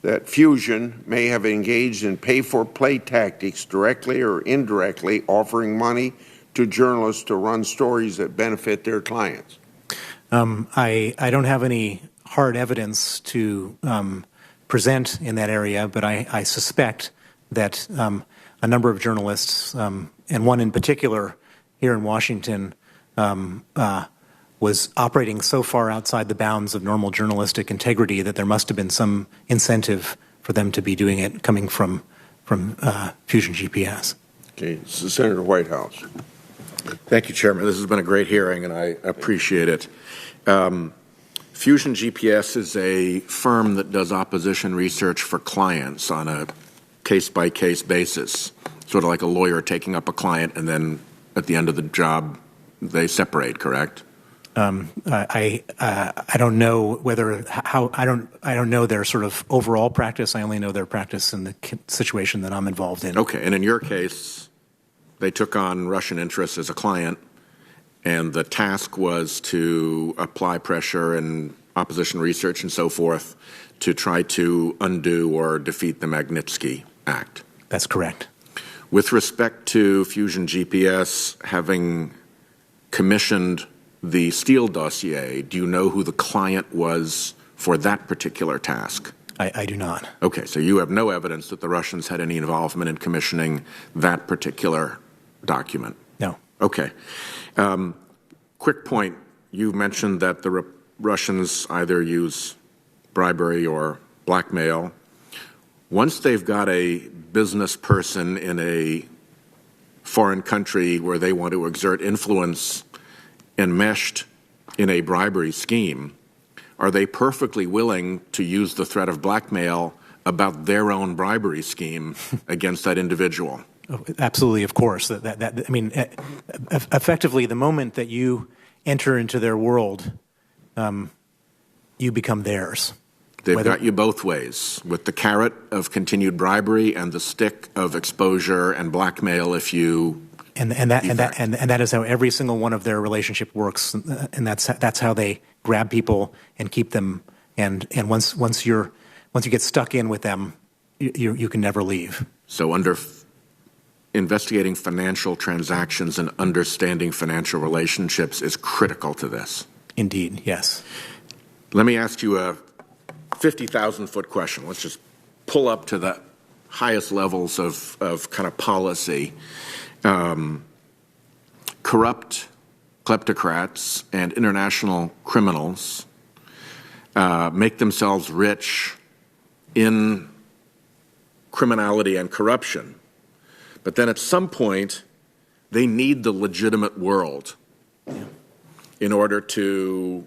that Fusion may have engaged in pay-for-play tactics directly or indirectly, offering money to journalists to run stories that benefit their clients? I don't have any hard evidence to present in that area, but I suspect that a number of journalists, and one in particular here in Washington, was operating so far outside the bounds of normal journalistic integrity that there must have been some incentive for them to be doing it coming from Fusion GPS. Okay, so Senator Whitehouse. Thank you, Chairman. This has been a great hearing, and I appreciate it. Fusion GPS is a firm that does opposition research for clients on a case-by-case basis, sort of like a lawyer taking up a client, and then at the end of the job, they separate. Correct? I don't know I don't know their sort of overall practice. I only know their practice in the situation that I'm involved in. Okay, and in your case, they took on Russian interests as a client, and the task was to apply pressure and opposition research and so forth to try to undo or defeat the Magnitsky Act. That's correct. With respect to Fusion GPS having commissioned the Steele dossier, do you know who the client was for that particular task? I do not. Okay, so you have no evidence that the Russians had any involvement in commissioning that particular document? No. Okay. Quick point, you mentioned that the Russians either use bribery or blackmail. Once they've got a business person in a foreign country where they want to exert influence enmeshed in a bribery scheme, are they perfectly willing to use the threat of blackmail about their own bribery scheme against that individual? Oh, absolutely, of course. I mean, effectively, the moment that you enter into their world, you become theirs. They've got you both ways, with the carrot of continued bribery and the stick of exposure and blackmail if you. And that is how every single one of their relationship works, and that's how they grab people and keep them. And once once you get stuck in with them, you can never leave. So investigating financial transactions and understanding financial relationships is critical to this. Indeed, yes. Let me ask you a 50,000-foot question. Let's just pull up to the highest levels of kind of policy. Corrupt kleptocrats and international criminals make themselves rich in criminality and corruption. But then at some point, they need the legitimate world in order to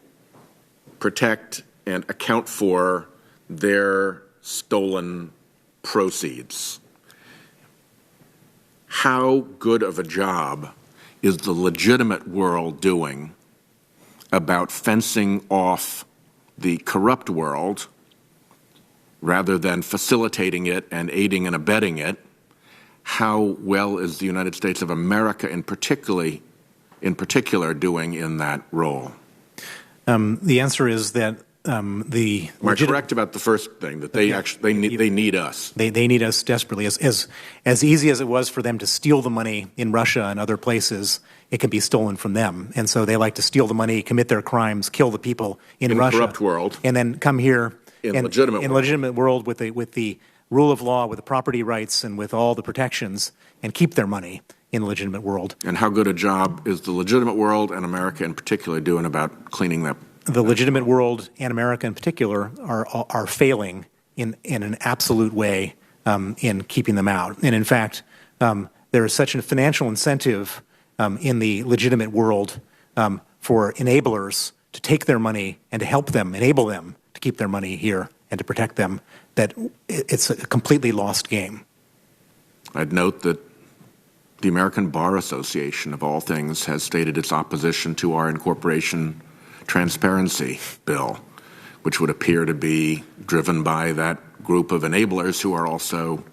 protect and account for their stolen proceeds. How good of a job is the legitimate world doing about fencing off the corrupt world rather than facilitating it and aiding and abetting it? How well is the United States of America in particular doing in that role? The answer is that Am I correct about the first thing, that they need us? They need us desperately. As easy as it was for them to steal the money in Russia and other places, it can be stolen from them. And so they like to steal the money, commit their crimes, kill the people in Russia. In the corrupt world. And then come here in legitimate world with the rule of law, with the property rights, and with all the protections, and keep their money in the legitimate world. And how good a job is the legitimate world and America in particular doing about cleaning that? The legitimate world and America in particular are failing in an absolute way in keeping them out. And in fact, there is such a financial incentive in the legitimate world for enablers to take their money and to help them, enable them to keep their money here and to protect them, that it's a completely lost game. I'd note that the American Bar Association, of all things, has stated its opposition to our incorporation transparency bill, which would appear to be driven by that group of enablers who are also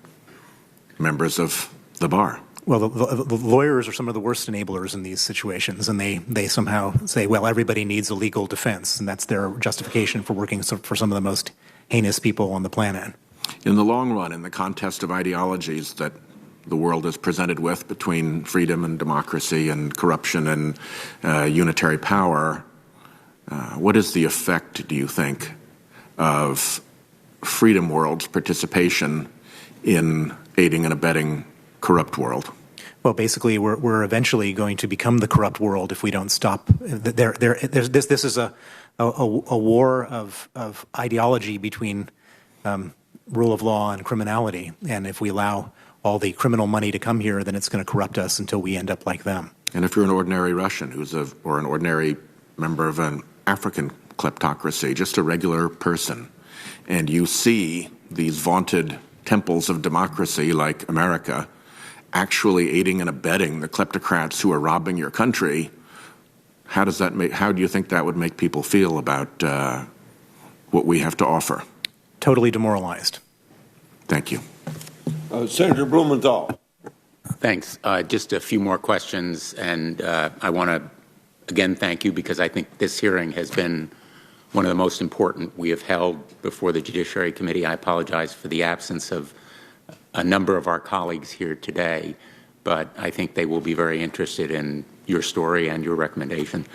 members of the bar. Well, the lawyers are some of the worst enablers in these situations, and they somehow say, well, everybody needs a legal defense, and that's their justification for working for some of the most heinous people on the planet. In the long run, in the contest of ideologies that the world is presented with between freedom and democracy and corruption and unitary power, what is the effect, do you think, of freedom world's participation in aiding and abetting corrupt world? Well, basically, we're eventually going to become the corrupt world if we don't stop. This is a war of ideology between rule of law and criminality, and if we allow all the criminal money to come here, then it's going to corrupt us until we end up like them. And if you're an ordinary Russian or an ordinary member of an African kleptocracy, just a regular person, and you see these vaunted temples of democracy like America actually aiding and abetting the kleptocrats who are robbing your country, how do you think that would make people feel about what we have to offer? Totally demoralized. Thank you. Senator Blumenthal. Thanks. Just a few more questions, and I want to again thank you because I think this hearing has been one of the most important we have held before the Judiciary Committee. I apologize for the absence of a number of our colleagues here today, but I think they will be very interested in your story and your recommendation.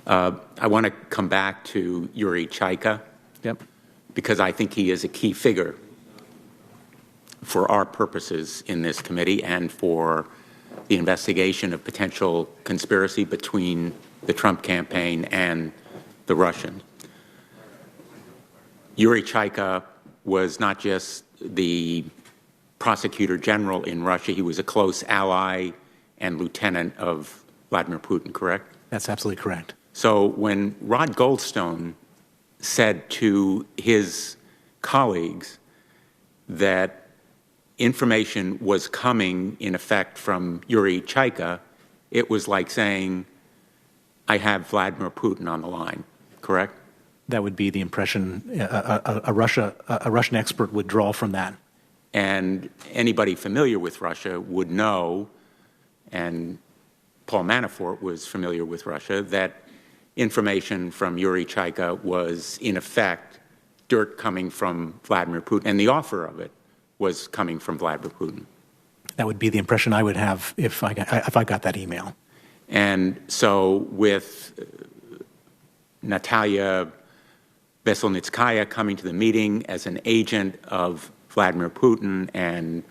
I want to come back to Yuri Chaika, because I think he is a key figure for our purposes in this committee and for the investigation of potential conspiracy between the Trump campaign and the Russians. Yuri Chaika was not just the prosecutor general in Russia, he was a close ally and lieutenant of Vladimir Putin, correct? That's absolutely correct. So when Rod Goldstone said to his colleagues that information was coming, in effect, from Yuri Chaika, it was like saying, I have Vladimir Putin on the line, correct? That would be the impression a Russian expert would draw from that. And anybody familiar with Russia would know, and Paul Manafort was familiar with Russia, that information from Yuri Chaika was, in effect, dirt coming from Vladimir Putin, and the offer of it was coming from Vladimir Putin. That would be the impression I would have if I got that email. And so with Natalia Veselnitskaya coming to the meeting as an agent of Vladimir Putin and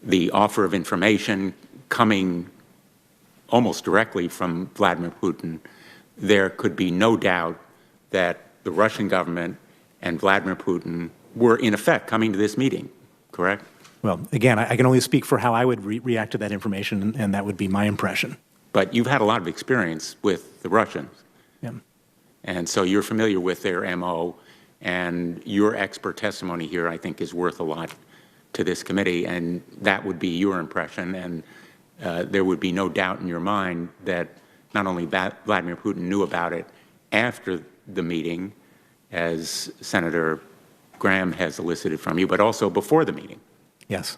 the offer of information coming almost directly from Vladimir Putin, there could be no doubt that the Russian government and Vladimir Putin were, in effect, coming to this meeting, correct? Well, again, I can only speak for how I would react to that information, and that would be my impression. But you've had a lot of experience with the Russians. Yeah. And so you're familiar with their MO, and your expert testimony here, I think, is worth a lot to this committee, and that would be your impression. And there would be no doubt in your mind that not only Vladimir Putin knew about it after the meeting, as Senator Graham has elicited from you, but also before the meeting. Yes.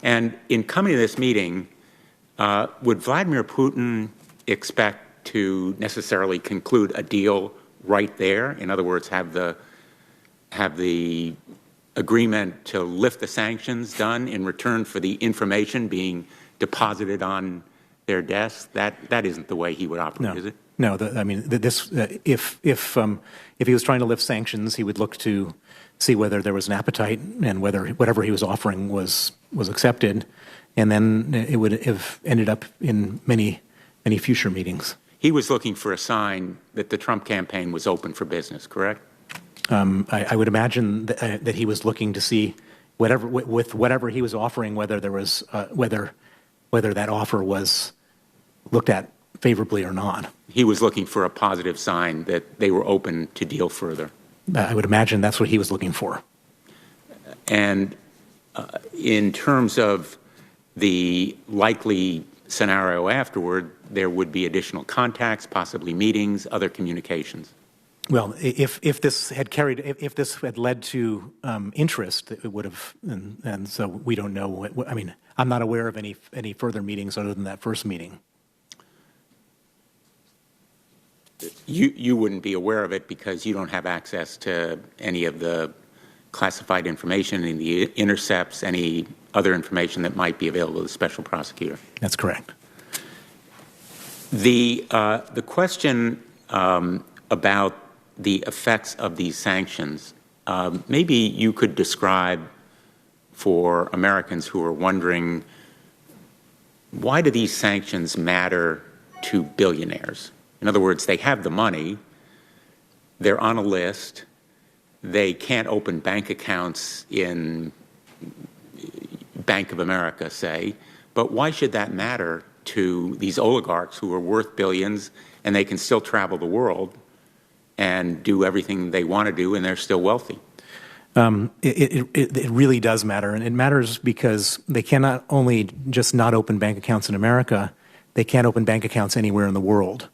And in coming to this meeting, would Vladimir Putin expect to necessarily conclude a deal right there? In other words, have the agreement to lift the sanctions done in return for the information being deposited on their desks? That isn't the way he would operate, is it? No. If he was trying to lift sanctions, he would look to see whether there was an appetite and whether whatever he was offering was accepted, and then it would have ended up in many future meetings. He was looking for a sign that the Trump campaign was open for business, correct? I would imagine that he was looking to see whatever he was offering, whether there was whether that offer was looked at favorably or not. He was looking for a positive sign that they were open to deal further. I would imagine that's what he was looking for. And in terms of the likely scenario afterward, there would be additional contacts, possibly meetings, other communications. Well, if this had led to interest, it would have, and so we don't know. I mean, I'm not aware of any further meetings other than that first meeting. You wouldn't be aware of it because you don't have access to any of the classified information, any of the intercepts, any other information that might be available to the special prosecutor. That's correct. The question about the effects of these sanctions, maybe you could describe for Americans who are wondering, why do these sanctions matter to billionaires? In other words, they have the money, they're on a list, they can't open bank accounts in Bank of America, say, but why should that matter to these oligarchs who are worth billions and they can still travel the world and do everything they want to do and they're still wealthy? It really does matter, and it matters because they cannot only just not open bank accounts in America, they can't open bank accounts anywhere in the world.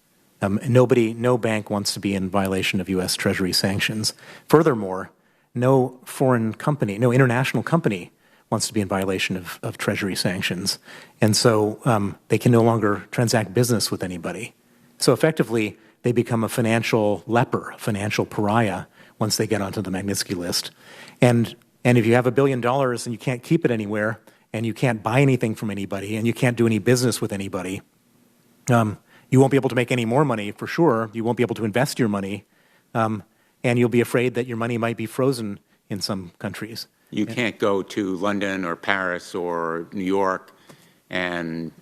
No bank wants to be in violation of U.S. Treasury sanctions. Furthermore, no foreign company, no international company wants to be in violation of Treasury sanctions. And so they can no longer transact business with anybody. So effectively, they become a financial leper, a financial pariah once they get onto the Magnitsky list. And if you have $1 billion and you can't keep it anywhere, and you can't buy anything from anybody, and you can't do any business with anybody, you won't be able to make any more money for sure. You won't be able to invest your money, and you'll be afraid that your money might be frozen in some countries. You can't go to London or Paris or New York and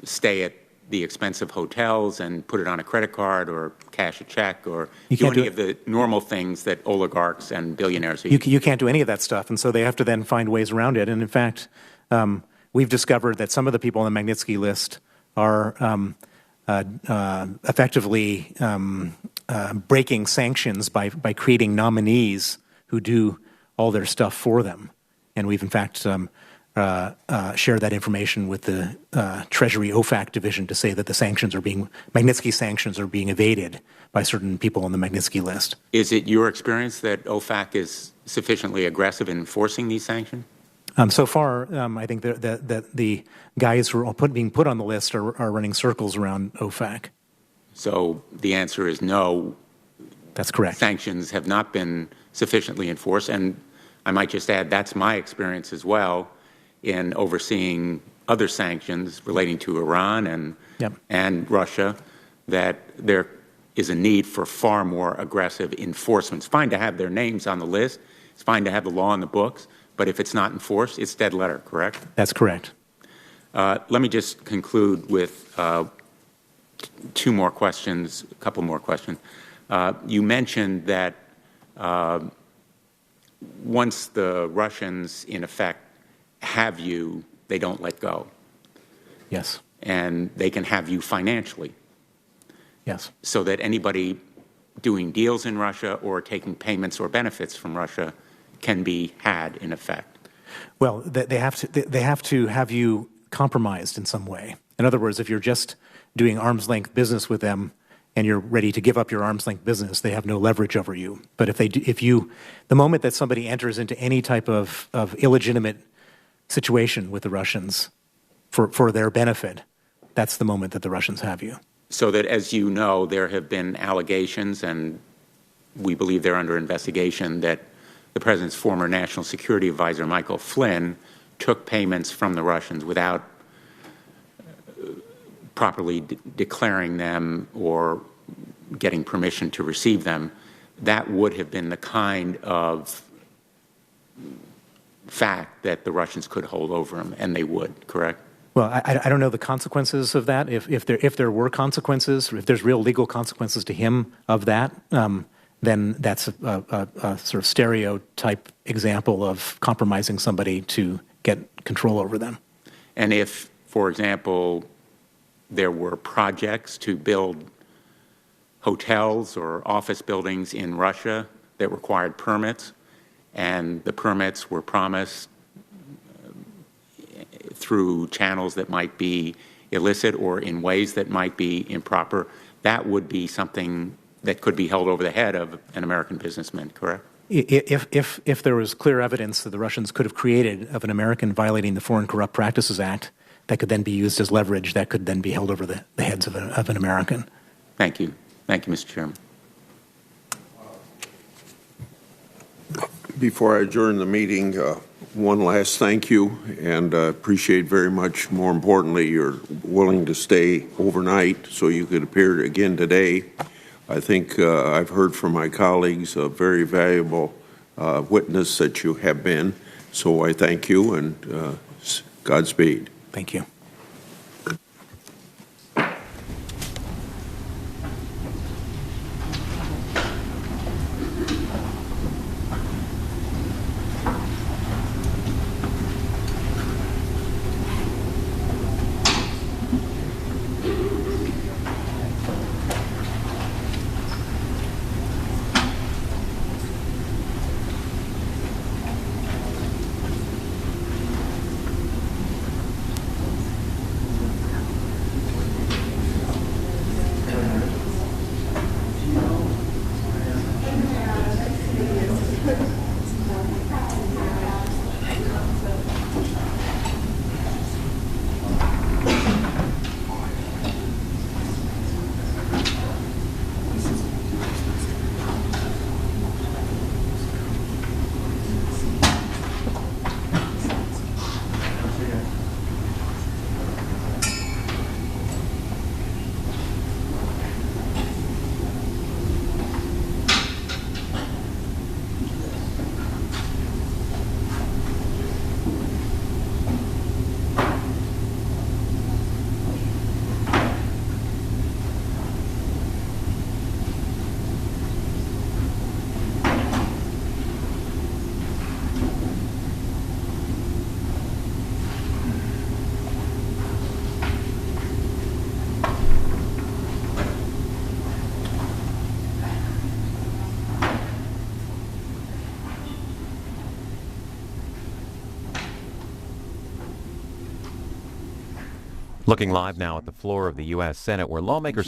stay at the expensive hotels and put it on a credit card or cash a check or do any of the normal things that oligarchs and billionaires do. You can't do any of that stuff, and so they have to then find ways around it. And in fact, we've discovered that some of the people on the Magnitsky list are effectively breaking sanctions by creating nominees who do all their stuff for them. And we've, in fact, shared that information with the Treasury OFAC division to say that the Magnitsky sanctions are being evaded by certain people on the Magnitsky list. Is it your experience that OFAC is sufficiently aggressive in enforcing these sanctions? So far, I think that the guys who are being put on the list are running circles around OFAC. So the answer is no. That's correct. Sanctions have not been sufficiently enforced. And I might just add, that's my experience as well in overseeing other sanctions relating to Iran and Russia, that there is a need for far more aggressive enforcement. It's fine to have their names on the list. It's fine to have the law in the books. But if it's not enforced, it's dead letter, correct? That's correct. Let me just conclude with two more questions, a couple more questions. You mentioned that once the Russians, in effect, have you, they don't let go. Yes. And they can have you financially. Yes. So that anybody doing deals in Russia or taking payments or benefits from Russia can be had, in effect. Well, they have to have you compromised in some way. In other words, if you're just doing arm's length business with them and you're ready to give up your arm's length business, they have no leverage over you. But the moment that somebody enters into any type of illegitimate situation with the Russians for their benefit, that's the moment that the Russians have you. So that, as you know, there have been allegations, and we believe they're under investigation, that the President's former National Security Advisor, Michael Flynn, took payments from the Russians without properly declaring them or getting permission to receive them. That would have been the kind of fact that the Russians could hold over him, and they would, correct? Well, I don't know the consequences of that. If there were consequences, or if there's real legal consequences to him of that, then that's a sort of stereotype example of compromising somebody to get control over them. And if, for example, there were projects to build hotels or office buildings in Russia that required permits, and the permits were promised through channels that might be illicit or in ways that might be improper, that would be something that could be held over the head of an American businessman, correct? If there was clear evidence that the Russians could have created of an American violating the Foreign Corrupt Practices Act, that could then be used as leverage, that could then be held over the heads of an American. Thank you. Thank you, Mr. Chairman. Before I adjourn the meeting, one last thank you, and appreciate very much, more importantly, you're willing to stay overnight so you could appear again today. I think I've heard from my colleagues a very valuable witness that you have been, so I thank you, and Godspeed. Thank you. Looking live now at the floor of the U.S. Senate, where lawmakers